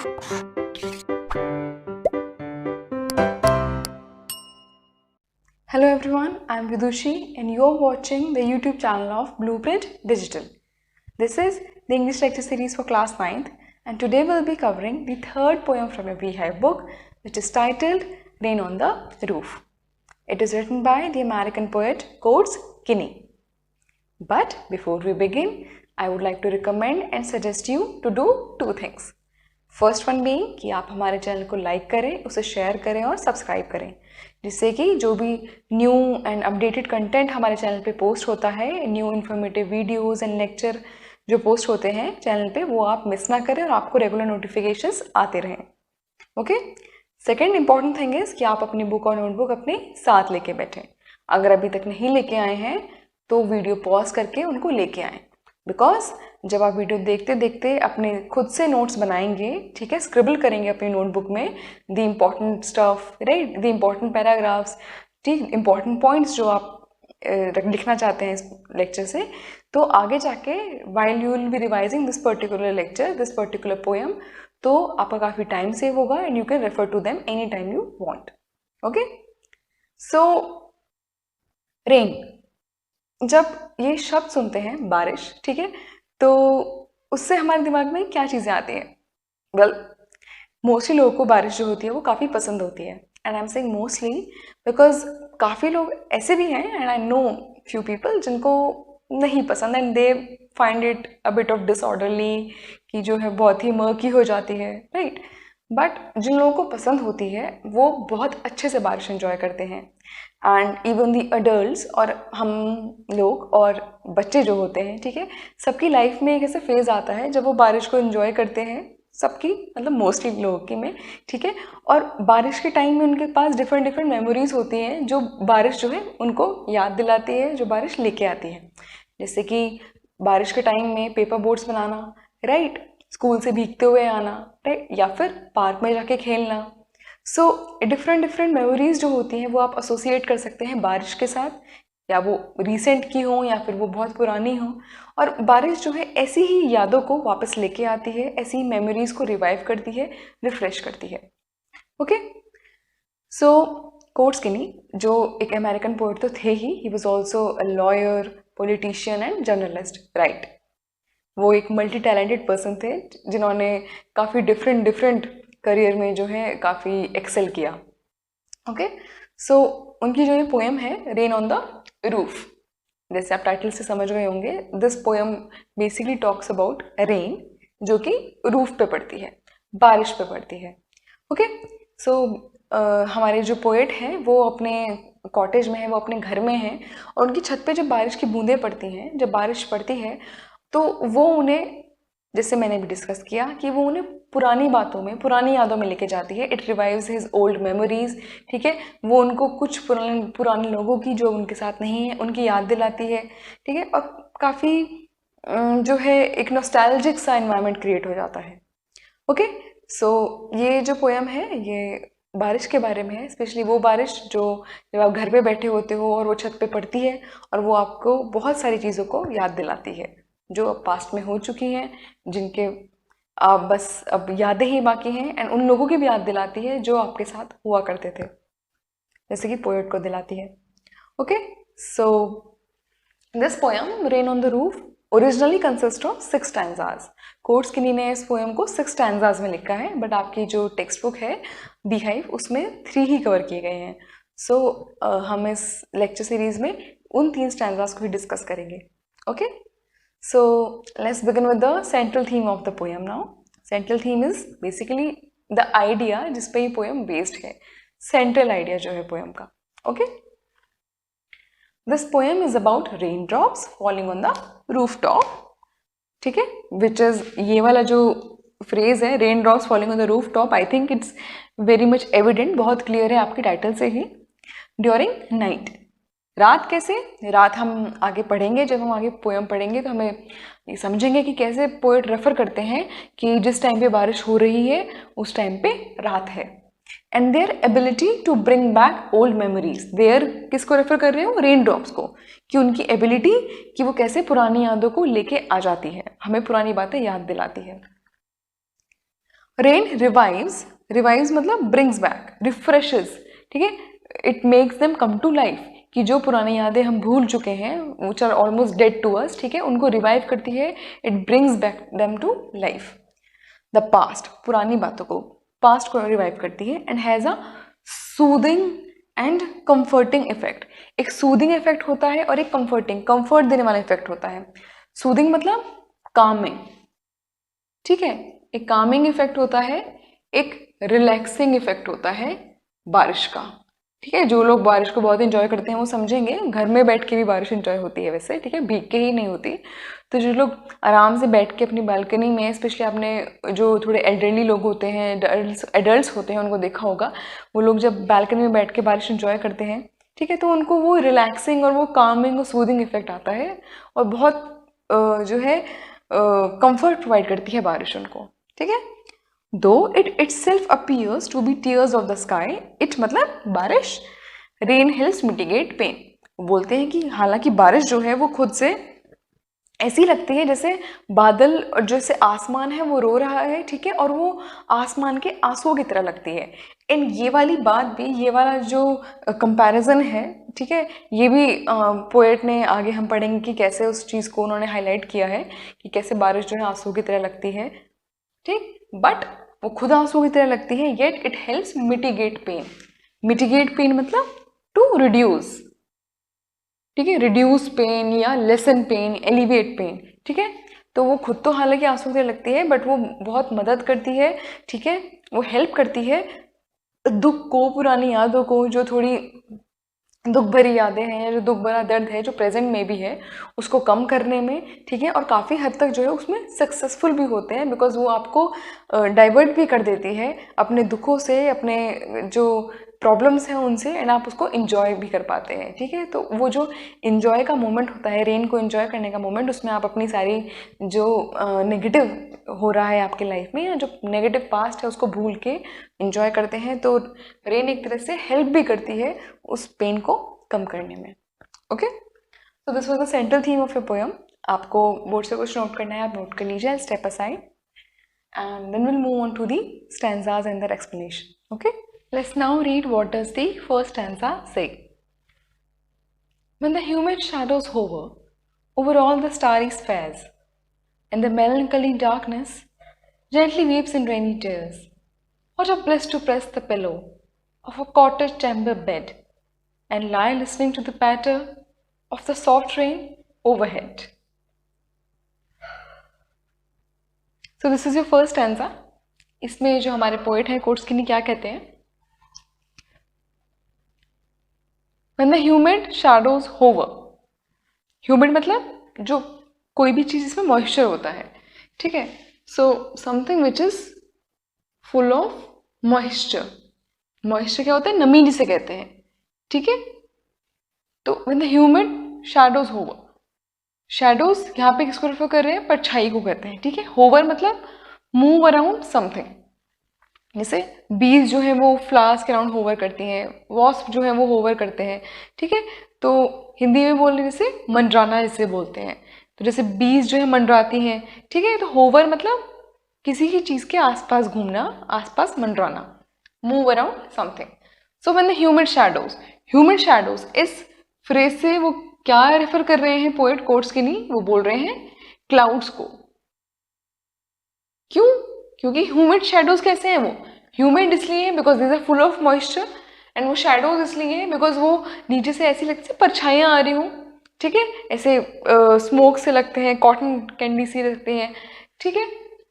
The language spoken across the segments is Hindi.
Hello everyone, I am Vidushi and you are watching the YouTube channel of Blueprint Digital. This is the English lecture series for class 9th and today we will be covering the third poem from a Beehive book, which is titled Rain on the Roof. It is written by the American poet Coates Kinney. But before we begin, I would like to recommend and suggest you to do two things. First one being कि आप हमारे चैनल को लाइक करें, उसे शेयर करें और सब्सक्राइब करें, जिससे कि जो भी न्यू एंड अपडेटेड कंटेंट हमारे चैनल पे पोस्ट होता है, new informative videos and lecture जो पोस्ट होते हैं चैनल पे, वो आप मिस ना करें और आपको रेगुलर नोटिफिकेशंस आते रहें. Okay. Second important thing is कि आप अपनी बुक और नोटबुक अपने साथ लेके बैठें. अगर अभी तक नहीं लेके आए हैं तो वीडियो पॉज करके उनको लेके आएँ, बिकॉज जब आप वीडियो देखते देखते अपने खुद से नोट्स बनाएंगे, ठीक है, स्क्रिबल करेंगे अपनी नोटबुक में the important stuff, right, the important paragraphs, ठीक, इम्पॉर्टेंट पॉइंट्स जो आप लिखना चाहते हैं इस लेक्चर से, तो आगे जाके while you will be revising this particular lecture, this particular poem, तो आपका काफ़ी टाइम सेव होगा and you can refer to them any time you want. Okay. So rain, जब ये शब्द सुनते हैं बारिश, ठीक है, तो उससे हमारे दिमाग में क्या चीज़ें आती हैं? वेल, मोस्टली लोगों को बारिश जो होती है वो काफ़ी पसंद होती है. And I am saying mostly because काफ़ी लोग ऐसे भी हैं and I know few people जिनको नहीं पसंद and they find it a bit of disorderly, कि जो है बहुत ही मर्की हो जाती है, राइट. बट जिन लोगों को पसंद होती है वो बहुत अच्छे से बारिश एंजॉय करते हैं. एंड इवन दी अडल्ट्स, और हम लोग और बच्चे जो होते हैं, ठीक है, सबकी लाइफ में एक ऐसा फेज आता है जब वो बारिश को एंजॉय करते हैं, सबकी मतलब मोस्टली लोगों की में, ठीक है. और बारिश के टाइम में उनके पास डिफरेंट डिफरेंट मेमोरीज होती हैं जो बारिश जो है उनको याद दिलाती है, जो बारिश लेके आती है. जैसे कि बारिश के टाइम में पेपर बोट्स बनाना, राइट, स्कूल से भीगते हुए आना, राइट, या फिर पार्क में जाके खेलना. सो डिफरेंट डिफरेंट मेमोरीज जो होती हैं वो आप एसोसिएट कर सकते हैं बारिश के साथ, या वो रिसेंट की हो या फिर वो बहुत पुरानी हो. और बारिश जो है ऐसी ही यादों को वापस लेके आती है, ऐसी ही मेमोरीज को रिवाइव करती है, रिफ्रेश करती है. ओके. सो कोट्स किनी जो एक अमेरिकन पोएट तो थे he was also a lawyer, politician and journalist, right. वो एक मल्टी टैलेंटेड पर्सन थे जिन्होंने काफ़ी डिफरेंट करियर में जो है काफ़ी एक्सेल किया. ओके. सो उनकी जो ये पोएम है रेन ऑन द रूफ, जैसे आप टाइटल से समझ गए होंगे, this poem basically talks about rain जो कि रूफ पे पड़ती है, बारिश पे पड़ती है. ओके. सो हमारे जो पोएट हैं वो अपने कॉटेज में है, वो अपने घर में हैं, और उनकी छत पे जब बारिश की बूंदें पड़ती हैं, जब बारिश पड़ती है, तो वो उन्हें, जैसे मैंने भी डिस्कस किया, कि वो उन्हें पुरानी बातों में, पुरानी यादों में लेके जाती है. It revives his old memories, ठीक है. वो उनको कुछ पुराने लोगों की जो उनके साथ नहीं है उनकी याद दिलाती है, ठीक है. और काफ़ी जो है एक नॉस्टैल्जिक सा एनवायरनमेंट क्रिएट हो जाता है. ओके. सो ये जो पोएम है ये बारिश के बारे में है, स्पेशली वो बारिश जो जब आप घर पे बैठे होते हो और वो छत पे पड़ती है और वो आपको बहुत सारी चीज़ों को याद दिलाती है जो अब पास्ट में हो चुकी हैं, जिनके आप बस अब यादें ही बाकी हैं, एंड उन लोगों की भी याद दिलाती है जो आपके साथ हुआ करते थे, जैसे कि पोएट को दिलाती है. Okay. So this poem rain on the roof originally consist of 6 stanzas. Quotes किनी ने इस पोएम को 6 स्टैंजाज में लिखा है, बट आपकी जो टेक्स्ट बुक है बीहाइव उसमें 3 ही कवर किए गए हैं. सो हम इस लेक्चर सीरीज में उन 3 स्टैंजाज को ही डिस्कस करेंगे. Okay. So let's begin with the central theme of the poem now. Central theme is basically the idea जिस पे ये poem based है, central idea जो है poem का. Okay. This poem is about raindrops falling on the rooftop. ठीक है, which is ये वाला जो phrase है raindrops falling on the rooftop, I think it's very much evident, बहुत clear है आपकी टाइटल से ही. During night. रात कैसे? रात हम आगे पढ़ेंगे, जब हम आगे पोएम पढ़ेंगे तो हमें ये समझेंगे कि कैसे पोएट रेफर करते हैं कि जिस टाइम पे बारिश हो रही है उस टाइम पे रात है. And their ability to bring back old memories. Their किसको रेफर कर रहे हो? रेन ड्रॉप्स को, कि उनकी एबिलिटी कि वो कैसे पुरानी यादों को लेके आ जाती है, हमें पुरानी बातें याद दिलाती है. रेन रिवाइव्स, रिवाइव्स मतलब ब्रिंग्स बैक, रिफ्रेशेस, ठीक है, it makes them come to life, कि जो पुरानी यादें हम भूल चुके हैं which are almost dead to us, ठीक है, उनको रिवाइव करती है, it brings back them to life. The past, पुरानी बातों को, पास्ट को रिवाइव करती है, and has a soothing and comforting effect. एक सूदिंग इफेक्ट होता है और एक कंफर्टिंग, कंफर्ट देने वाला इफेक्ट होता है। सूदिंग मतलब कामिंग, ठीक है, एक कामिंग इफेक्ट होता है, एक रिलैक्सिंग इफेक्ट होता है बारिश का, ठीक है। जो लोग बारिश को बहुत एंजॉय करते हैं वो समझेंगे, घर में बैठ के भी बारिश एंजॉय होती है वैसे, ठीक है, भीग के ही नहीं होती। तो जो लोग आराम से बैठ के अपनी बालकनी में, स्पेशली आपने जो थोड़े एल्डरली लोग होते हैं, एडल्ट्स होते हैं, उनको देखा होगा, वो लोग जब बालकनी में बैठ के बारिश एंजॉय करते हैं, ठीक है, तो उनको वो रिलैक्सिंग और वो कामिंग और सूदिंग इफेक्ट आता है, और बहुत जो है कंफर्ट प्रोवाइड करती है बारिश उनको, ठीक है। दो it itself appears to be tears of the sky, it मतलब बारिश, रेन हेल्प्स मिटिगेट पेन, बोलते हैं कि हालांकि बारिश जो है वो खुद से ऐसी लगती है जैसे बादल और जैसे आसमान है वो रो रहा है, ठीक है, और वो आसमान के आंसुओं की तरह लगती है। एंड ये वाली बात भी, ये वाला जो कंपैरिजन है, ठीक है, ये भी पोएट ने, आगे हम पढ़ेंगे कि कैसे उस चीज़ को उन्होंने हाईलाइट किया है कि कैसे बारिश जो है आंसुओं की तरह लगती है, ठीक, बट वो खुद आंसुओं की तरह लगती है, yet it helps mitigate pain. Mitigate pain मतलब टू रिड्यूस, ठीक है, रिड्यूस पेन या लेसन पेन, एलिवेट पेन, ठीक है। तो वो खुद तो हालांकि आंसुओं की तरह लगती है, बट वो बहुत मदद करती है, ठीक है, वो हेल्प करती है दुख को, पुरानी यादों को, जो थोड़ी दुख भरी यादें हैं या जो दुख भरा दर्द है जो प्रेजेंट में भी है, उसको कम करने में, ठीक है, और काफ़ी हद तक जो है उसमें सक्सेसफुल भी होते हैं, बिकॉज वो आपको डाइवर्ट भी कर देती है अपने दुखों से, अपने जो प्रॉब्लम्स हैं उनसे, एंड आप उसको इन्जॉय भी कर पाते हैं, ठीक है। तो वो जो इन्जॉय का मोमेंट होता है, रेन को इन्जॉय करने का मोमेंट, उसमें आप अपनी सारी जो नेगेटिव हो रहा है आपके लाइफ में या जो नेगेटिव पास्ट है उसको भूल के इन्जॉय करते हैं। तो रेन एक तरह से हेल्प भी करती है उस पेन को कम करने में। ओके, तो this was the central theme of your poem. आपको बोर्ड से कुछ नोट करना है, आप नोट कर लीजिए, step aside, and then will move on to the stanzas and their explanation. Okay, let's now read what does the first stanza say. When the humid shadows hover over all the starry spheres, and the melancholy darkness gently weeps in rainy tears, what a bliss to press the pillow of a cottage chamber bed and lie listening to the patter of the soft rain overhead. So this is your first stanza. इसमें जो हमारे पोएट हैं कोट्सकिनी क्या कहते हैं? When the humid shadows hover, humid मतलब जो कोई भी चीज़ इसमें मॉइस्चर होता है, ठीक है, so something which is full of moisture. Moisture क्या होता है? नमी जिसे कहते हैं, ठीक है। तो when the humid shadows hover, shadows यहाँ पे किसको रेफर कर रहे हैं? परछाई को कहते हैं, ठीक है। होवर मतलब मूव अराउंड समथिंग, जैसे बीज जो है वो फ्लावर्स के अराउंड होवर करती हैं, वॉस्प जो है वो होवर करते हैं, ठीक है। तो हिंदी में बोलने जैसे मंडराना जिसे बोलते हैं, तो जैसे बीज जो है मंडराती हैं, ठीक है। तो होवर मतलब किसी की चीज़ के आसपास घूमना, आसपास मंडराना, move around something. So when the humid shadows, इस फ्रेज से वो क्या रेफर कर रहे हैं पोएट कोट्सकिनी? वो बोल रहे हैं क्लाउड्स को। क्यों? क्योंकि ह्यूमिड शेडोज कैसे हैं? वो ह्यूमिड इसलिए है because this are full of moisture, and वो शेडोज इसलिए है बिकॉज वो नीचे से ऐसी लगती है परछाइयाँ आ रही हूँ, ठीक है, ऐसे स्मोक से लगते हैं, कॉटन कैंडी सी लगते हैं, ठीक है।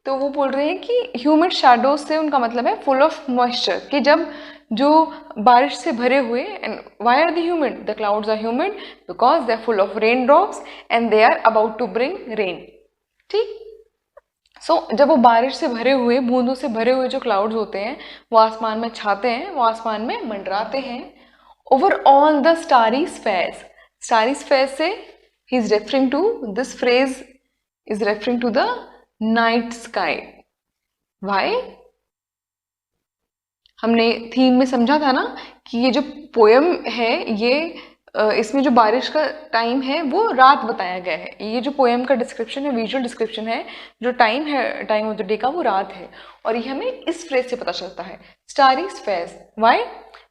तो वो बोल रहे हैं कि ह्यूमिड शेडोज से उनका मतलब है फुल ऑफ मॉइस्चर, कि जब जो बारिश से भरे हुए, and why are the humid? The clouds are humid because they are full of raindrops and they are about to bring rain, ठीक। सो जब वो बारिश से भरे हुए, बूंदों से भरे हुए जो क्लाउड्स होते हैं वो आसमान में छाते हैं, वो आसमान में मंडराते हैं। Over all the starry spheres, starry spheres से he is referring to, this phrase is referring to the night sky. Why? हमने थीम में समझा था ना कि ये जो पोएम है ये इसमें जो बारिश का टाइम है वो रात बताया गया है। ये जो पोएम का डिस्क्रिप्शन है, विजुअल डिस्क्रिप्शन है, जो टाइम है टाइम ऑफ द डे का वो रात है। और ये हमें इस फ्रेज से पता चलता है, starry spheres. Why?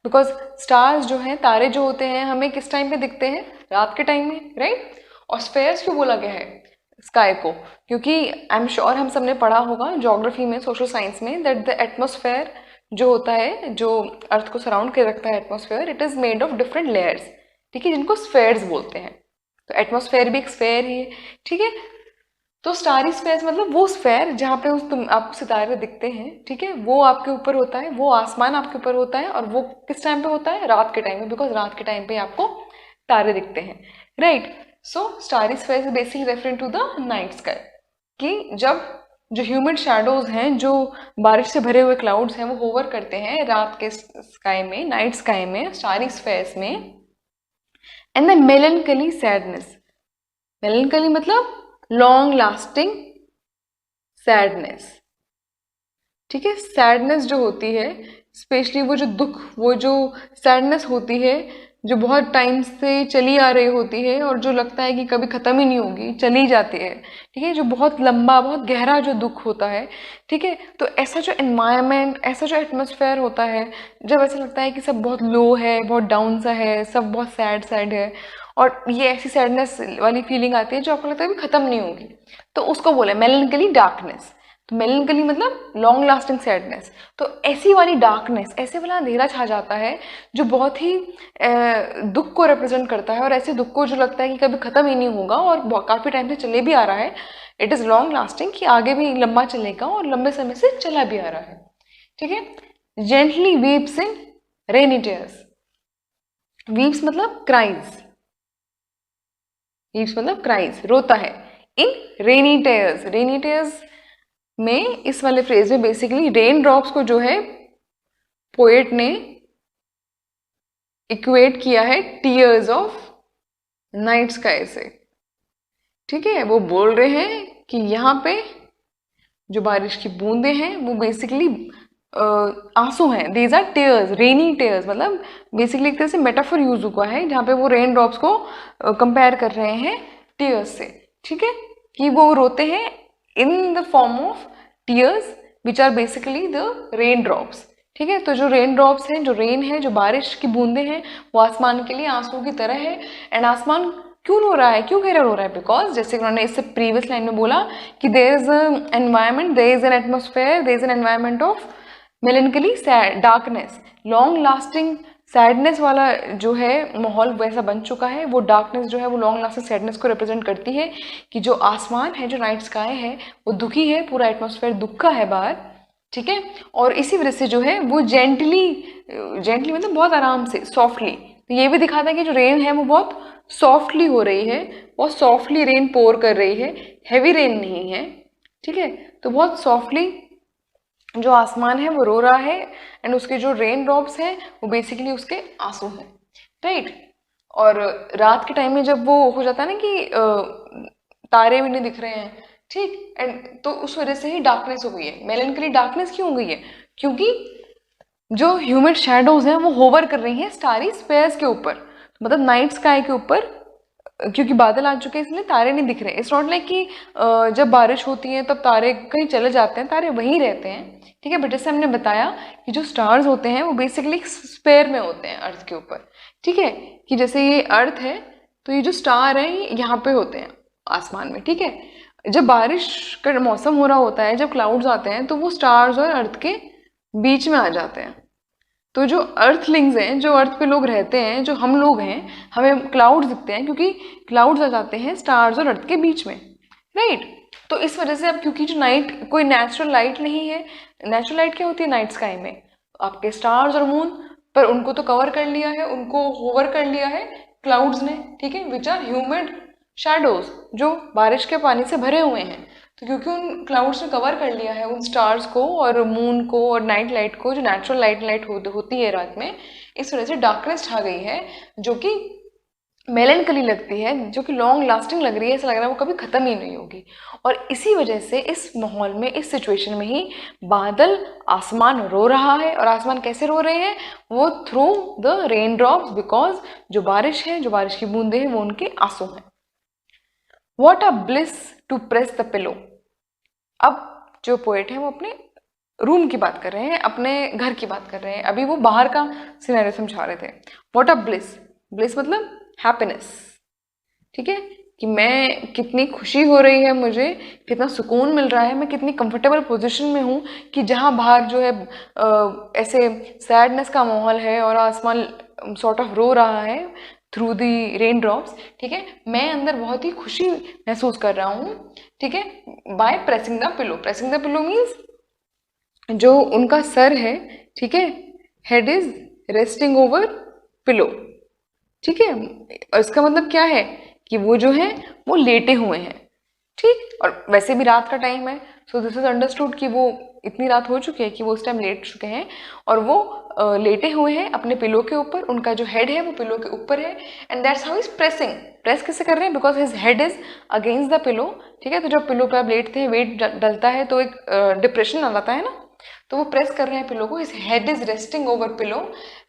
Because stars जो हैं, तारे जो होते हैं, हमें किस टाइम पे दिखते हैं? रात के टाइम में, राइट। और स्पेयर्स क्यों बोला गया है स्काई को? क्योंकि आई एम श्योर हम सबने पढ़ा होगा ज्योग्राफी में, सोशल साइंस में, दैट द एटमोस्फेयर जो होता है, जो अर्थ को सराउंड कर रखता है atmosphere, it is made of different layers, ठीक है, जिनको स्फेयर्स बोलते हैं। तो एटमॉस्फेयर भी एक स्फेयर ही है, ठीक है। तो स्टारी स्फेयर्स मतलब वो स्फेयर जहाँ पे आपको सितारे दिखते हैं, ठीक है, वो आपके ऊपर होता है, वो आसमान आपके ऊपर होता है। और वो किस टाइम पे होता है? रात के टाइम में, बिकॉज रात के टाइम पे आपको तारे दिखते हैं, right. So starry spheres is basically referring to the night sky, कि जब जो ह्यूमिड शैडोज हैं, जो बारिश से भरे हुए क्लाउड्स हैं, वो होवर करते हैं रात के स्काई में, नाइट स्काई में, स्टारी स्फेयर्स में। एंड द मेलनकली सैडनेस, मेलनकली मतलब लॉन्ग लास्टिंग सैडनेस, ठीक है। सैडनेस जो होती है, स्पेशली वो जो दुख, वो जो सैडनेस होती है जो बहुत टाइम से चली आ रही होती है और जो लगता है कि कभी ख़त्म ही नहीं होगी, चली जाती है, ठीक है, जो बहुत लंबा, बहुत गहरा जो दुख होता है, ठीक है। तो ऐसा जो एनवायरनमेंट, ऐसा जो एटमॉस्फेयर होता है, जब ऐसा लगता है कि सब बहुत लो है, बहुत डाउन सा है, सब बहुत सैड सैड है, और ये ऐसी सैडनेस वाली फीलिंग आती है जो आपको लगता है कि ख़त्म नहीं होगी, तो उसको बोले मेलनकली डार्कनेस। तो मेलनकली मतलब लॉन्ग लास्टिंग सैडनेस। तो ऐसी वाली डार्कनेस, ऐसे वाला अंधेरा छा जाता है जो बहुत ही दुख को रिप्रेजेंट करता है, और ऐसे दुख को जो लगता है कि कभी ख़त्म ही नहीं होगा और काफ़ी टाइम से चले भी आ रहा है, इट इज़ लॉन्ग लास्टिंग, कि आगे भी लंबा चलेगा और लंबे समय से चला भी आ रहा है, ठीक है। जेंटली वीप्स इन रेनी टेयर्स, वीप्स मतलब क्राइज, वीप्स मतलब क्राइज, रोता है, इन रेनी टेयर्स। रेनी टेयर्स में, इस वाले फ्रेज में बेसिकली रेन ड्रॉप्स को जो है पोएट ने इक्वेट किया है टीयर्स ऑफ नाइट स्काई से, ठीक है। वो बोल रहे हैं कि यहाँ पे जो बारिश की बूंदें हैं वो बेसिकली आंसू हैं, these are tears, rainy tears. मतलब बेसिकली एक तरह से मेटाफर यूज हुआ है जहाँ पे वो रेन ड्रॉप्स को कंपेयर कर रहे हैं टीयर्स से, ठीक है, कि वो रोते हैं in the form of tears which are basically the rain drops, ठीक है। तो जो रेन ड्रॉप्स हैं, जो रेन है, जो बारिश की बूंदें हैं, वो आसमान के लिए आंसू की तरह है। एंड आसमान क्यों रो रहा है, क्यों घेरा रो रहा है? बिकॉज जैसे उन्होंने इससे प्रीवियस लाइन में बोला कि there is environment, there is an atmosphere, there is an environment of melancholy darkness, long lasting sadness वाला जो है माहौल वैसा बन चुका है। वो डार्कनेस जो है वो लॉन्ग लास्टिंग सैडनेस को रिप्रेजेंट करती है, कि जो आसमान है, जो नाइट स्काई है, वो दुखी है, पूरा एटमॉस्फेयर दुख का है बाहर, ठीक है। और इसी वजह से जो है वो जेंटली मतलब बहुत आराम से, सॉफ्टली। तो ये भी दिखाता है कि जो रेन है वो बहुत सॉफ्टली हो रही है, बहुत सॉफ्टली रेन पोर कर रही है, हैवी रेन नहीं है, ठीक है। तो बहुत सॉफ्टली जो आसमान है वो रो रहा है, एंड उसके जो रेन ड्रॉप्स हैं वो बेसिकली उसके आंसू हैं, राइट। और रात के टाइम में जब वो हो जाता है ना कि तारे भी नहीं दिख रहे हैं, ठीक, एंड तो उस वजह से ही डार्कनेस हो गई है। मेलनकली डार्कनेस क्यों हो गई है? क्योंकि जो ह्यूमिड शैडोज हैं वो होवर कर रही हैं स्टारी स्पेयर्स के ऊपर, मतलब नाइट स्काई के ऊपर, क्योंकि बादल आ चुके हैं इसलिए तारे नहीं दिख रहे। इट्स नॉट लाइक कि जब बारिश होती है तब तारे कहीं चले जाते हैं, तारे वहीं रहते हैं, ठीक है। बट जैसे हमने बताया कि जो स्टार्स होते हैं वो बेसिकली स्पेयर में होते हैं अर्थ के ऊपर, ठीक है, कि जैसे ये अर्थ है तो ये जो स्टार है ये यहाँ पे होते हैं आसमान में, ठीक है। जब बारिश का मौसम हो रहा होता है, जब क्लाउड्स आते हैं, तो वो स्टार्स और अर्थ के बीच में आ जाते हैं। तो जो अर्थलिंग्स हैं, जो अर्थ पे लोग रहते हैं, जो हम लोग हैं, हमें क्लाउड्स दिखते हैं क्योंकि क्लाउड्स आ जाते हैं स्टार्स और अर्थ के बीच में, राइट। तो इस वजह से अब क्योंकि जो नाइट कोई नेचुरल लाइट नहीं है, नेचुरल लाइट क्या होती है नाइट स्काई में? आपके स्टार्स और मून, पर उनको तो कवर कर लिया है, उनको होवर कर लिया है क्लाउड्स ने, ठीक है, विच आर ह्यूमिड शैडोज, जो बारिश के पानी से भरे हुए हैं। तो क्योंकि उन क्लाउड्स ने कवर कर लिया है उन स्टार्स को और मून को और नाइट लाइट को, जो नेचुरल लाइट होती है रात में, इस वजह से डार्कनेस छा गई है, जो कि मेलनकली लगती है, जो कि लॉन्ग लास्टिंग लग रही है, ऐसा लग रहा है वो कभी ख़त्म ही नहीं होगी। और इसी वजह से इस माहौल में, इस सिचुएशन में ही बादल, आसमान रो रहा है। और आसमान कैसे रो रहे हैं? वो through the rain drops, because जो बारिश है, जो बारिश की बूंदे हैं, वो उनके आंसू हैं। What a bliss to press the pillow. अब जो पोएट है वो अपने रूम की बात कर रहे हैं, अपने घर की बात कर रहे हैं। अभी वो बाहर का सिनेरियो समझा रहे थे। वॉट अ ब्लिस, ब्लिस मतलब हैप्पीनेस, ठीक है, कि मैं कितनी खुशी हो रही है, मुझे कितना सुकून मिल रहा है, मैं कितनी कंफर्टेबल पोजीशन में हूँ कि जहाँ बाहर जो है ऐसे सैडनेस का माहौल है और आसमान सॉर्ट ऑफ रो रहा है थ्रू दी रेन ड्रॉप्स, ठीक है, मैं अंदर बहुत ही खुशी महसूस कर रहा हूँ, ठीक है, by pressing the pillow. Pressing the pillow means जो उनका सर है, ठीक है, head is resting over pillow, ठीक है, और इसका मतलब क्या है कि वो जो है वो लेटे हुए हैं, ठीक। और वैसे भी रात का टाइम है, सो दिस इज अंडरस्टूड कि वो इतनी रात हो चुकी है कि वो उस टाइम लेट चुके हैं और वो लेटे हुए हैं अपने पिलो के ऊपर। उनका जो हेड है वो पिलो के ऊपर है, and that's how is pressing. Press कैसे कर रहे हैं? Because his head is against the pillow, ठीक है। तो जब पिलो पे आप लेटते हैं, वेट डलता है तो एक डिप्रेशन आ जाता है ना, तो वो प्रेस कर रहे हैं पिलो को। His head is resting over pillow,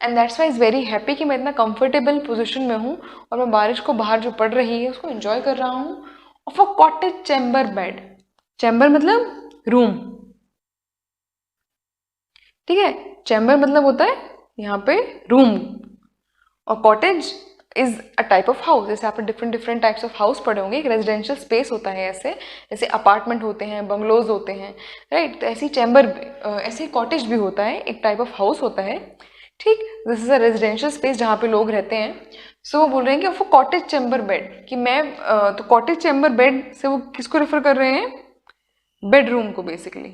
and that's why is very happy कि मैं इतना कंफर्टेबल पोजीशन में हूँ और मैं बारिश को बाहर जो पड़ रही है उसको एंजॉय कर रहा हूँ। Of a cottage chamber bed, chamber मतलब रूम, ठीक है, चैम्बर मतलब होता है यहाँ पे रूम, और cottage is a type of house. जैसे आपने different different types of house पढ़े होंगे। एक रेजिडेंशियल स्पेस होता है ऐसे, जैसे अपार्टमेंट होते हैं, बंगलोज होते हैं, राइट। तो ऐसी चैम्बर, ऐसे कॉटेज भी होता है, एक टाइप ऑफ हाउस होता है, ठीक। This is a residential space जहाँ पे लोग रहते हैं। सो वो बोल रहे हैं कि वो कॉटेज चैम्बर बेड, कि मैं तो कॉटेज चैम्बर बेड से वो किसको रेफर कर रहे हैं? बेडरूम को बेसिकली,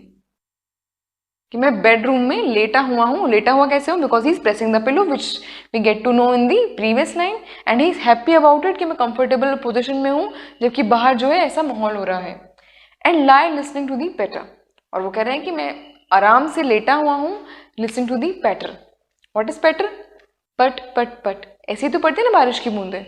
कि मैं बेडरूम में लेटा हुआ हूँ। लेटा हुआ कैसे हूँ? Because he is pressing the pillow, which we get to know in the previous line, and he is happy about it कि मैं कंफर्टेबल पोजिशन में हूँ, जबकि बाहर जो है ऐसा माहौल हो रहा है। And lie listening to the patter, और वो कह रहे हैं कि मैं आराम से लेटा हुआ हूँ, listening to the patter. What is patter? पट पट पट, ऐसे ही तो पड़ते हैं ना बारिश की बूंदे,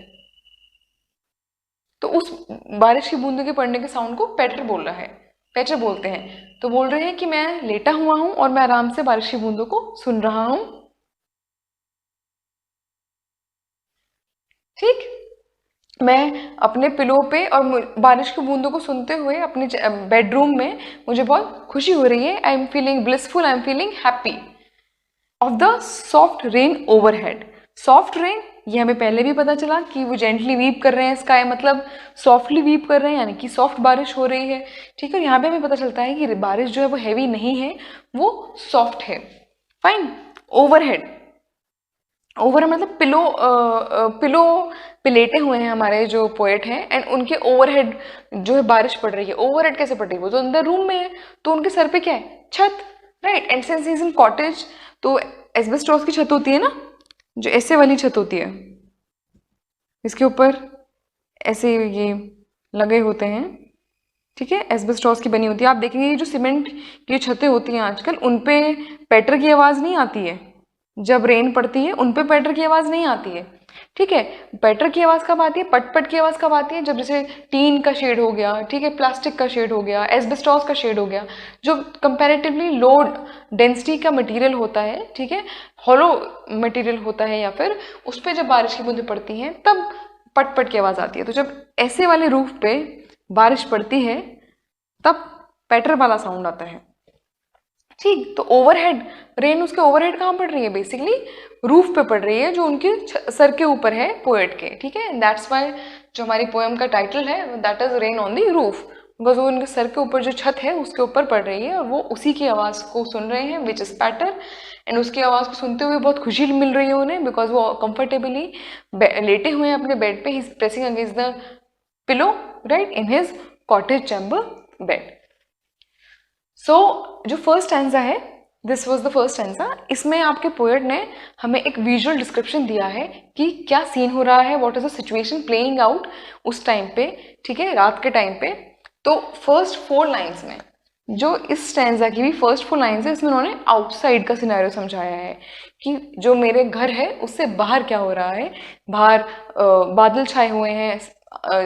तो उस बारिश की बूंदों के पड़ने के साउंड को पैटर बोल रहा है, पैटर बोलते हैं। तो बोल रहे हैं कि मैं लेटा हुआ हूं और मैं आराम से बारिश की बूंदों को सुन रहा हूं, ठीक। मैं अपने पिलो पे और बारिश की बूंदों को सुनते हुए अपने बेडरूम में, मुझे बहुत खुशी हो रही है। I am feeling blissful, I am feeling happy of the soft rain overhead. Soft rain, ये हमें पहले भी पता चला कि वो जेंटली वीप कर रहे हैं, स्काई मतलब सॉफ्टली वीप कर रहे हैं, यानी कि सॉफ्ट बारिश हो रही है, ठीक है। यहाँ पे हमें पता चलता है कि बारिश जो है वो हैवी नहीं है, वो सॉफ्ट है, फाइन। ओवरहेड, ओवर मतलब पिलो, पिलो पे लेटे हुए हैं हमारे जो पोएट हैं, एंड उनके ओवरहेड जो है बारिश पड़ रही है। ओवरहेड कैसे पड़ रही है? वो तो अंदर रूम में है, तो उनके सर पे क्या है? छत, right. And since he is in cottage, तो एस्बेस्टॉस की छत होती है ना, जो ऐसे वाली छत होती है, इसके ऊपर ऐसे ये लगे होते हैं, ठीक है, एस्बेस्टॉस की बनी होती है। आप देखेंगे ये जो सीमेंट की छतें होती हैं आजकल, उन पे पैटर की आवाज़ नहीं आती है, जब रेन पड़ती है उन पे पैटर की आवाज़ नहीं आती है, ठीक है। पैटर की आवाज़ कब आती है? पट पट की आवाज़ कब आती है? जब जैसे टीन का शेड हो गया, ठीक है, प्लास्टिक का शेड हो गया, एस्बेस्टॉस का शेड हो गया, जो कंपैरेटिवली लो डेंसिटी का मटेरियल होता है, ठीक है, हॉलो मटेरियल होता है, या फिर उस पर जब बारिश की बूंदें पड़ती हैं तब पट पट की आवाज़ आती है। तो जब ऐसे वाले रूफ पे बारिश पड़ती है तब पैटर वाला साउंड आता है, ठीक। तो ओवरहेड रेन, उसके ओवरहेड कहाँ पड़ रही है? बेसिकली रूफ पे पड़ रही है, जो उनके सर के ऊपर है पोएट के, ठीक है। दैट्स वाई जो हमारी पोएम का टाइटल है that is rain on the roof, because वो उनके सर के ऊपर जो छत है उसके ऊपर पड़ रही है और वो उसी की आवाज़ को सुन रहे हैं, विच इज पैटर। एंड उसकी आवाज़ को सुनते हुए बहुत खुशी मिल रही है उन्हें, बिकॉज वो कंफर्टेबली लेटे हुए हैं अपने बेड पे, he is pressing against the pillow, right, in his cottage chamber bed. So जो फर्स्ट स्टैंजा है, this was the first stanza. इसमें आपके पोएट ने हमें एक विजुअल डिस्क्रिप्शन दिया है कि क्या सीन हो रहा है, what is the situation playing out उस टाइम पे, ठीक है, रात के टाइम पे। तो फर्स्ट 4 लाइन्स में जो इस स्टैंजा की भी फर्स्ट 4 लाइन्स है, इसमें उन्होंने आउटसाइड का सिनेरियो समझाया है कि जो मेरे घर है उससे बाहर क्या हो रहा है। बाहर बादल छाए हुए हैं,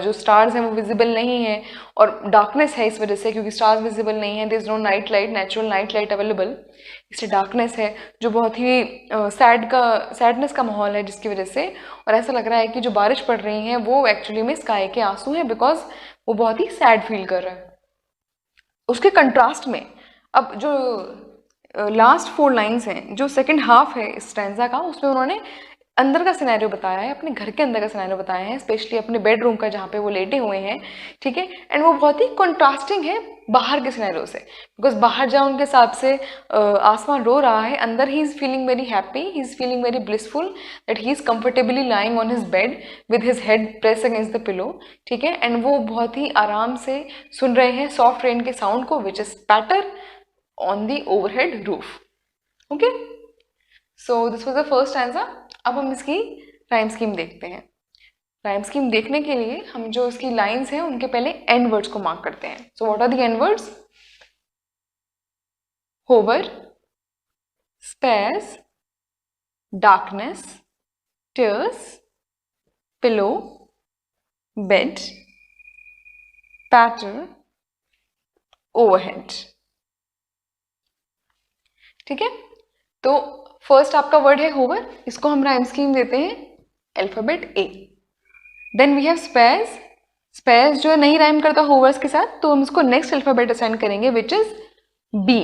जो स्टार्स हैं वो विजिबल नहीं है, और डार्कनेस है इस वजह से, क्योंकि स्टार्स विजिबल नहीं है, there is no night light, natural night light available, इससे डार्कनेस है, जो बहुत ही सैडनेस का माहौल है जिसकी वजह से, और ऐसा लग रहा है कि जो बारिश पड़ रही है वो एक्चुअली में स्काई के आंसू हैं, बिकॉज वो बहुत ही सैड फील कर रहा है। उसके कंट्रास्ट में अब जो लास्ट 4 लाइन्स हैं, जो सेकंड हाफ है इस स्टैंजा का, उसमें उन्होंने अंदर का सिनेरियो बताया है, अपने घर के अंदर का सिनेरियो बताया है, स्पेशली अपने बेडरूम का जहाँ पे वो लेटे हुए हैं, ठीक है। एंड वो बहुत ही कंट्रास्टिंग है बाहर के सिनेरियो से, बिकॉज बाहर जहाँ उनके हिसाब से आसमान रो रहा है, अंदर he is feeling very happy, he is feeling very blissful that he is comfortably lying on his bed with his head press against the pillow, ठीक है। एंड वो बहुत ही आराम से सुन रहे हैं सॉफ्ट रेन के साउंड को, which is patter on the overhead roof. Okay, so this was the first answer. अब हम इसकी राइम स्कीम देखते हैं। राइम स्कीम देखने के लिए हम जो इसकी लाइंस हैं उनके पहले एंड वर्ड्स को मार्क करते हैं। So what are the end words? Hover, spheres, darkness, tears, pillow, bed, patter, overhead. ठीक है, तो फर्स्ट आपका वर्ड है होवर, इसको हम राइम स्कीम देते हैं alphabet A. Then we have spheres, spheres जो है नहीं राइम करता होवर्स के साथ, तो हम इसको नेक्स्ट अल्फाबेट असाइन करेंगे which is B.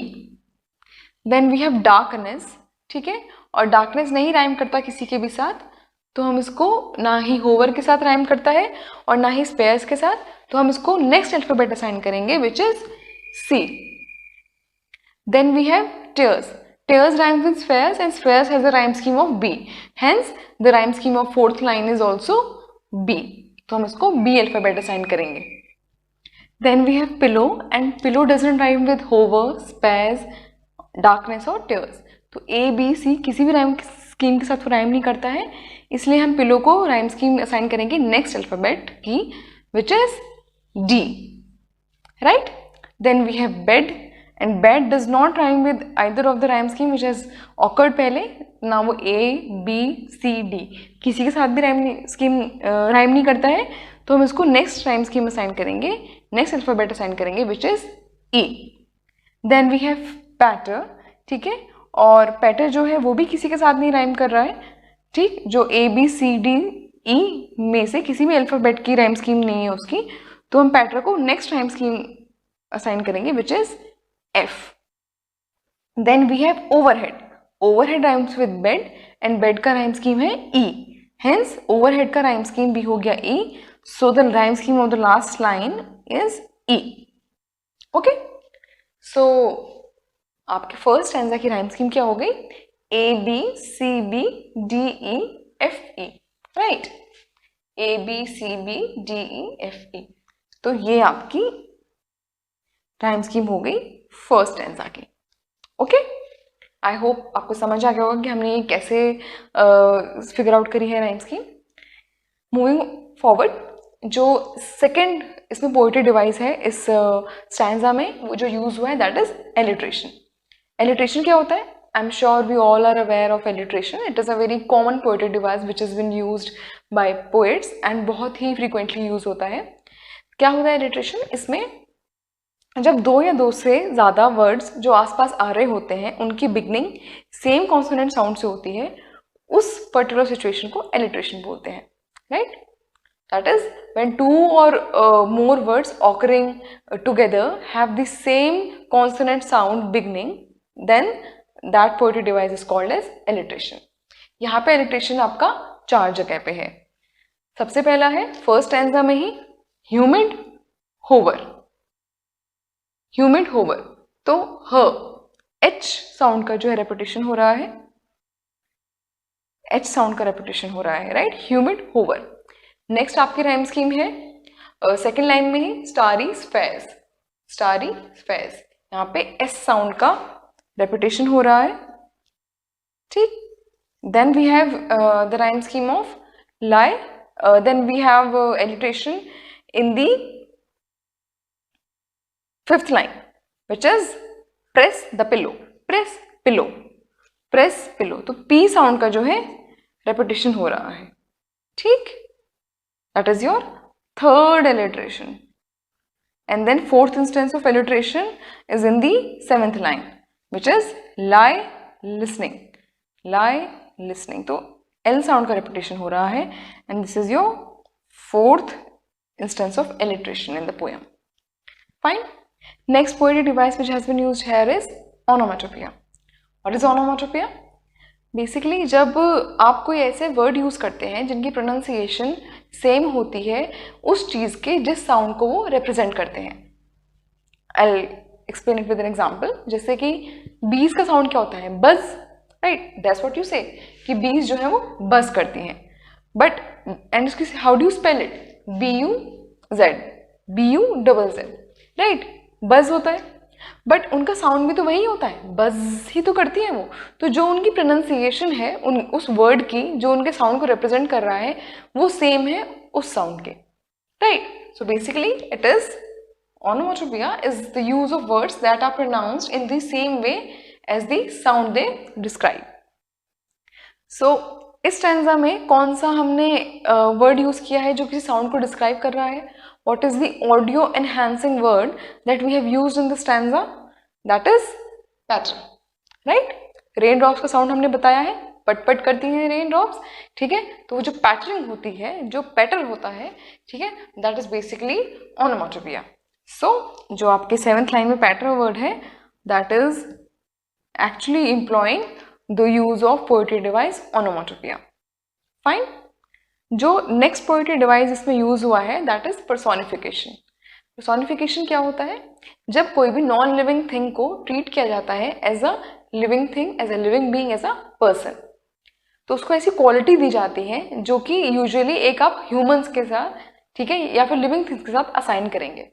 Then we have darkness, ठीक है, और डार्कनेस नहीं राइम करता किसी के भी साथ, तो हम इसको ना ही होवर के साथ राइम करता है और ना ही स्पेयर्स के साथ, तो हम इसको नेक्स्ट अल्फाबेट असाइन करेंगे which is C. Then we have tears. Tears rhymes with spheres and spheres has a rhyme scheme of B. Hence, the rhyme scheme of fourth line is also B. तो हम इसको B alphabet assign करेंगे. Then we have pillow and pillow doesn't rhyme with hover, spares, darkness और tears. तो A, B, C किसी भी rhyme scheme के साथ वो rhyme नहीं करता है, इसलिए हम pillow को rhyme scheme assign करेंगे next alphabet की, which is D. Right? Then we have bed. And bed does not rhyme with either of the rhyme scheme which has occurred पहले, ना वो A, B, C, D किसी के साथ भी राइम नहीं करता है, तो हम इसको नेक्स्ट राइम स्कीम असाइन करेंगे, नेक्स्ट अल्फाबेट असाइन करेंगे which is E. Then we have patter, ठीक है, और पैटर जो है वो भी किसी के साथ नहीं राइम कर रहा है, ठीक, जो A, B, C, D, E में से किसी भी अल्फाबेट की राइम स्कीम नहीं है उसकी, तो हम पैटर को नेक्स्ट राइम स्कीम असाइन करेंगे which is F. Then we have overhead. Overhead rhymes with bed and bed का rhyme scheme है E. Hence overhead का rhyme scheme भी हो गया E. So the rhyme scheme of the last line is E. Okay. So आपके first stanza की rhyme scheme क्या हो गई? A B C B D E F E. Right? A B C B D E F E. तो ये आपकी rhyme scheme हो गई फर्स्ट स्टैंजा की। ओके, आई होप आपको समझ आ गया होगा कि हमने ये कैसे फिगर आउट करी है राइम स्कीम। मूविंग फॉरवर्ड, जो सेकंड इसमें पोएट्री डिवाइस है इस स्टैंजा में, वो जो यूज हुआ है दैट इज एलिट्रेशन। एलिट्रेशन क्या होता है? I am sure we all are aware of alliteration. It is a very common poetry device which is been used by poets and बहुत ही फ्रीक्वेंटली यूज होता है। क्या होता है एलिट्रेशन? इसमें जब दो या दो से ज़्यादा वर्ड्स जो आसपास आ रहे होते हैं उनकी बिगनिंग सेम कॉन्सोनेंट साउंड से होती है, उस पर्टिकुलर सिचुएशन को एलिट्रेशन बोलते हैं, right? That is when two or more words occurring together have the same consonant sound beginning, then that poetry device is called as alliteration. यहाँ पे एलिट्रेशन आपका 4 जगह पे है। सबसे पहला है फर्स्ट स्टैंजा में ही ह्यूमिड होवर। ह्यूमिड होवर, तो ह एच साउंड का जो है रेपिटेशन हो रहा है, एच साउंड का रेपिटेशन हो रहा है, राइट? Humid hover. नेक्स्ट आपकी राइम स्कीम है सेकेंड लाइन में ही स्टारी स्फेयर्स। स्टारी स्फेयर्स, यहाँ पे एस साउंड का रेपिटेशन हो रहा है, ठीक। Then we have the rhyme scheme of lie, then we have alliteration in the fifth line, which is press the pillow, press pillow, press pillow. तो P साउंड का जो है repetition हो रहा है, ठीक? That is your third alliteration. And then fourth instance of alliteration is in the 7th line, which is lie listening, lie listening. तो L sound का repetition हो रहा है, and this is your fourth instance of alliteration in the poem. Fine. Next poetic device which has been used here is onomatopoeia. What is onomatopoeia? Basically जब आप कोई ऐसे वर्ड यूज करते हैं जिनकी प्रोनाउंसिएशन सेम होती है उस चीज के जिस साउंड को वो रिप्रेजेंट करते हैं. I explain it with an example. जैसे कि बीज का साउंड क्या होता है? बज, राइट? दैट्स व्हाट यू से कि बीज जो है वो बज करती हैं. बट एंड उसकी how do you spell it? BUZ, BUZZ, right? बज होता है, बट उनका साउंड भी तो वही होता है, बज ही तो करती है वो. तो जो उनकी प्रोनाउंसिएशन है उस वर्ड की, जो उनके साउंड को रिप्रेजेंट कर रहा है, वो सेम है उस साउंड के, right? So basically it is onomatopoeia is the use of words that are pronounced in the same way as the sound they describe. So इस स्टैंजा में कौन सा हमने वर्ड यूज किया है जो किसी साउंड को डिस्क्राइब कर रहा है? What is the audio enhancing word that we have used in the stanza? That is pattern, right? Rain drops का साउंड हमने बताया है, पट पट करती हैं रेन ड्रॉप्स, ठीक है? तो वो जो पैटर्निंग होती है, जो पैटर्न होता है, ठीक है, दैट इज बेसिकली onomatopoeia. सो जो आपके 7th लाइन में पैटर्न वर्ड है, that is actually employing the use of poetry device onomatopoeia. Fine. जो नेक्स्ट पोएट्री डिवाइस इसमें यूज हुआ है दैट इज पर्सोनिफिकेशन. पर्सोनिफिकेशन क्या होता है? जब कोई भी नॉन लिविंग थिंग को ट्रीट किया जाता है as a living thing, as a living being, as a person, तो उसको ऐसी क्वालिटी दी जाती है जो कि यूजुअली एक आप ह्यूमंस के साथ, ठीक है, या फिर लिविंग थिंग्स के साथ असाइन करेंगे.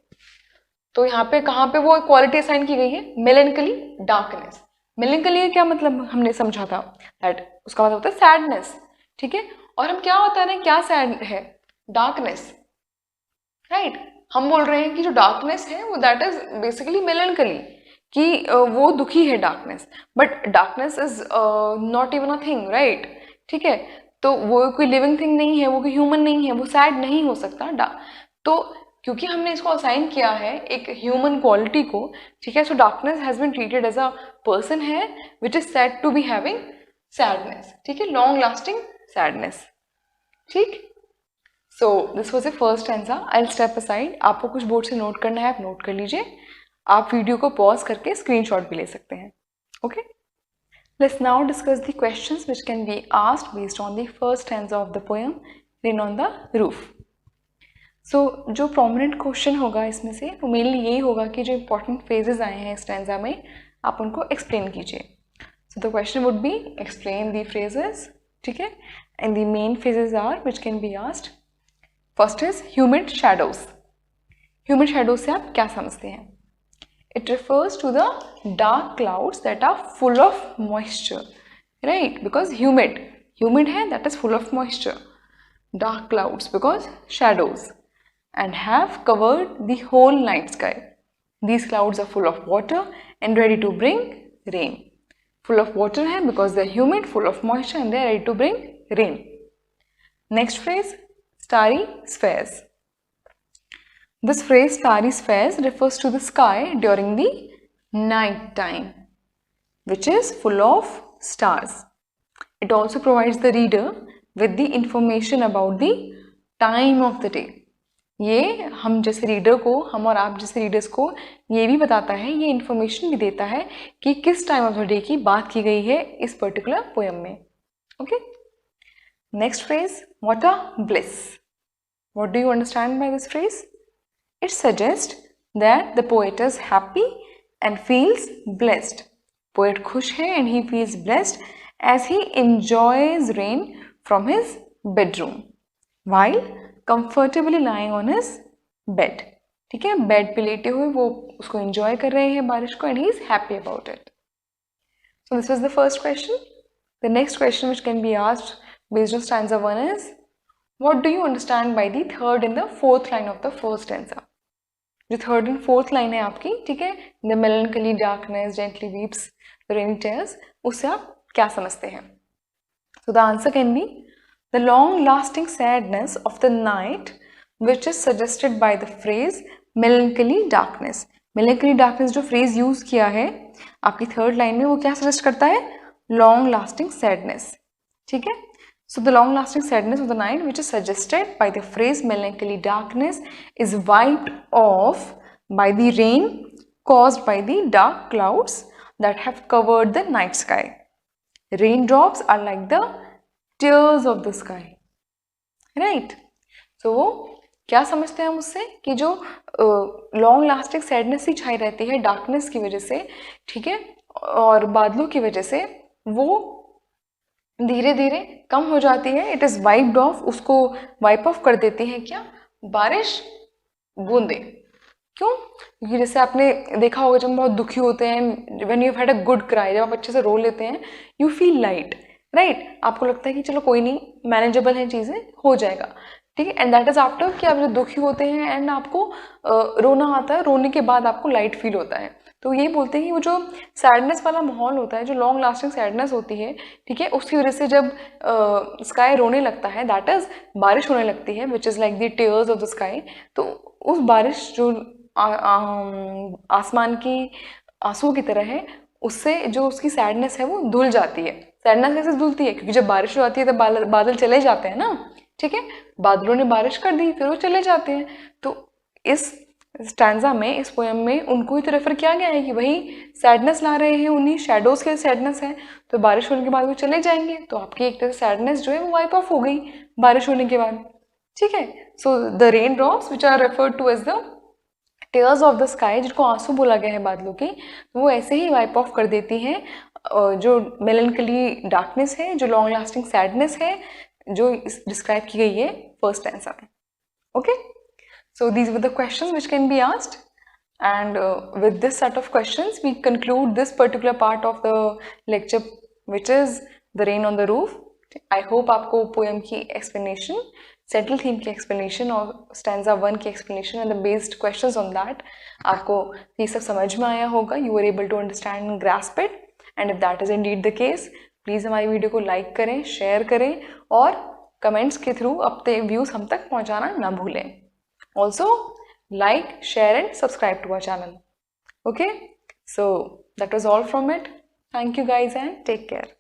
तो यहाँ पे कहाँ पे वो क्वालिटी असाइन की गई है? मेलेंकली, डार्कनेस. मेलेंकली का क्या मतलब हमने समझा था? दैट उसका मतलब होता है सैडनेस, ठीक है? और हम क्या बता रहे हैं, क्या सैड है? Darkness, right? हम बोल रहे हैं कि जो डार्कनेस है वो दैट इज बेसिकली मेलेंकली, कि वो दुखी है darkness. But darkness is not even a thing, right? ठीक है, तो वो कोई लिविंग थिंग नहीं है, वो कोई ह्यूमन नहीं है, वो सैड नहीं हो सकता. तो क्योंकि हमने इसको असाइन किया है एक ह्यूमन क्वालिटी को, ठीक है, so darkness has been treated as a person है which is said to be having sadness, ठीक है, लॉन्ग लास्टिंग सैडनेस, ठीक? So this was a first stanza. I will step aside. आपको कुछ बोर्ड से नोट करना है, आप नोट कर लीजिए. आप वीडियो को पॉज करके स्क्रीनशॉट भी ले सकते हैं. Okay, let's now discuss the questions which can be asked based on the first stanza of the poem rain on the roof. So जो प्रोमिनेंट क्वेश्चन होगा इसमें से वो मेनली यही होगा कि जो इंपॉर्टेंट फेजेस आए हैं स्टैंजा में आप उनको एक्सप्लेन कीजिए. So the question would be explain the phrases, ठीक है, and the main phases are which can be asked. First is humid shadows. Humid shadows से आप क्या समझते हैं? It refers to the dark clouds that are full of moisture, right? Because humid है, that is full of moisture. Dark clouds because shadows, and have covered the whole night sky. These clouds are full of water and ready to bring rain. Full of water है because they are humid, full of moisture, and they are ready to bring rain. Next phrase, starry spheres. This phrase starry spheres refers to the sky during the night time, which is full of stars. It also provides the reader with the information about the time of the day. ये हम जैसे रीडर को, हम और आप जैसे रीडर्स को ये भी बताता है, ये इन्फॉर्मेशन भी देता है कि किस टाइम ऑफ द डे की बात की गई है इस पर्टिकुलर पोएम में. Okay, next phrase, what a bliss. What do you understand by this phrase? It suggest that the poet is happy and feels blessed. Poet खुश है and he feels blessed as he enjoys rain from his bedroom while comfortably lying on his bed. ठीक है, बेड पे लेटे हुए वो उसको एंजॉय कर रहे हैं बारिश को, and he is happy about it. So this was the first question. The next question which can be asked based on stanza 1 is, what do you understand by the third and the fourth line of the first stanza? जो थर्ड एंड फोर्थ लाइन है आपकी, ठीक है, the मेलनकली darkness gently weeps the rainy tears, उससे आप क्या समझते हैं? So the answer can be the long lasting sadness of the night which is suggested by the phrase melancholy darkness. melancholy darkness जो phrase use किया है आपकी थर्ड लाइन में, वो क्या suggest करता है? long lasting sadness, ठीक है. So the long lasting sadness of the night which is suggested by the phrase melancholy darkness is wiped off by the rain caused by the dark clouds that have covered the night sky. Raindrops are like the tears of the sky, right? So क्या समझते हैं हम उससे कि जो लॉन्ग लास्टिंग सैडनेस ही छाई रहती है डार्कनेस की वजह से, ठीक है, और बादलों की वजह से, वो धीरे धीरे कम हो जाती है. इट इज वाइप्ड ऑफ, उसको वाइप ऑफ कर देती है क्या? बारिश, बूंदे. क्यों? क्योंकि जैसे आपने देखा होगा जब हम बहुत दुखी होते हैं, when you had a good cry, जब आप अच्छे से रो लेते हैं, यू फील लाइट, राइट? आपको लगता है कि चलो कोई नहीं, मैनेजेबल है, चीज़ें हो जाएगा, ठीक है. एंड दैट इज आफ्टर कि आप जब दुखी होते हैं एंड आपको रोना आता है, रोने के बाद आपको लाइट फील होता है. तो ये बोलते हैं कि वो जो सैडनेस वाला माहौल होता है, जो लॉन्ग लास्टिंग सैडनेस होती है, ठीक है, उसकी वजह से जब स्काई रोने लगता है, दैट इज बारिश होने लगती है, which is like the tears of the sky. तो उस बारिश जो आसमान की आंसू की तरह है, उससे जो उसकी सैडनेस है वो धुल जाती है. सैडनेस कैसे धुलती है? क्योंकि जब बारिश हो जाती है तब बादल चले जाते हैं ना, ठीक है, बादलों ने बारिश कर दी, फिर वो चले जाते हैं. तो इस स्टैंजा में, इस पोएम में उनको ही तो रेफर किया गया है कि वही सैडनेस ला रहे हैं, उन्हीं शेडोज के सैडनेस है, तो बारिश होने के बाद वो चले जाएंगे. तो आपकी एक तरह से सैडनेस जो है वो वाइप ऑफ हो गई बारिश होने के बाद, ठीक है. So the rain drops which are referred to as the tears of the sky, जिनको आंसू बोला गया है बादलों की, वो ऐसे ही वाइप ऑफ कर देती हैं जो मेलनकली डार्कनेस है, जो लॉन्ग लास्टिंग सैडनेस है, जो डिस्क्राइब की गई है फर्स्ट टेंस में. Okay, so these were the questions which can be asked, and with this set of questions we conclude this particular part of the lecture which is the rain on the roof. I hope आपको पोएम की एक्सप्लेनेशन, सेंट्रल थीम की एक्सप्लेनेशन और स्टैंजा 1 की explanation and the based questions on that, आपको ये सब समझ में आया होगा. You are able to understand and grasp it, and if that is Indeed the case, please हमारी वीडियो को लाइक करें, शेयर करें और कमेंट्स के थ्रू अपने व्यूज़ हम तक पहुंचाना ना भूलें. Also like, share and subscribe to our channel. Okay, so that was all from it. Thank you guys and take care.